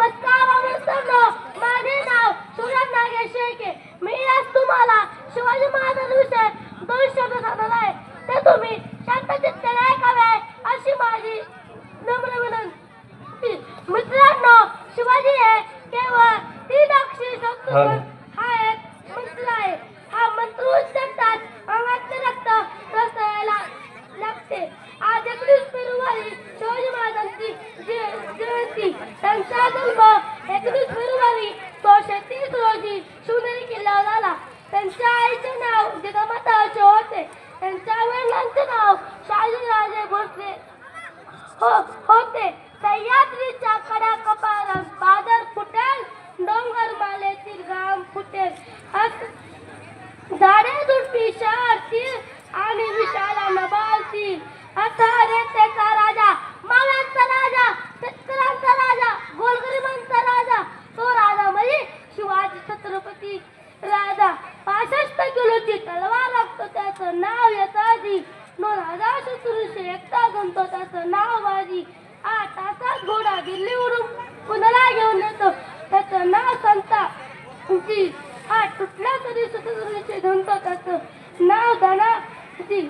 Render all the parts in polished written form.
नमस्कार मित्रांनो, माझे नाव सूरज नागेश शेळके. मी आज तुम्हाला शिवाजी महाराजांविषयी 2 शब्द सांगणार आहे. ते तुम्ही शांतचित्ताने ऐकावे अशी माझी नम्र विनंती. मित्रांनो, शिवाजी हे केवळ 3 अक्षरी शब्द हा एक मंत्र आहे. हा मंत्र उच्चारतात अंगातले रक्त रसायला लागते. आज 31 फेब्रुवारी शिवाजी महाराजांची जयंती. त्यांचा जन्म 31 फेब्रुवारी 1230 रोजी शिवनेरी किल्ल्यावर झाला. त्यांच्या आईचे नाव जिजामाता असे होते. त्यांच्या वडिलांचे नाव शहाजीराजे भोसले होते. सह्याद्रीच्या कडा कपाळात बादल फुटेल, डोंगर मालेतील घाम फुटेल, झाडे झुडपी शहरतील आणि विशाला नभातील. असा रेतेचा राजा, माव्यांचा राजा, शेतकऱ्यांचा राजा, गोरगरिबांचा राजा, तो राजा म्हणजे शिवाजी छत्रपती राजा. 65 किलोची तलवार लागतो, त्याचं नाव यताजी. 2000 शत्रूंशी एकटा जमतो, त्याचं नाव बाजी. 8 तासात घोडा दिल्लीवरून पुण्याला घेऊन येतो, त्याचं नाव संताजी. हात तुटला तरी शत्रूंशी झुंजतो, त्याचं नाव धनाजी.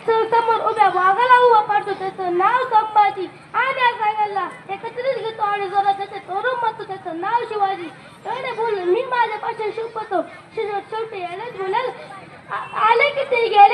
समोर उभ्या वाघाला उभा पाडतो, त्याचं नाव संभाजी. आणि या सांगायला एकत्रित घेतो आणि जोरात त्याचे तोरण मारतो, त्याचं नाव शिवाजी. एवढे बोलून मी माझ्या पासून शिकवतो. शेवटी यायलाच बोलेल, आले की ते गेले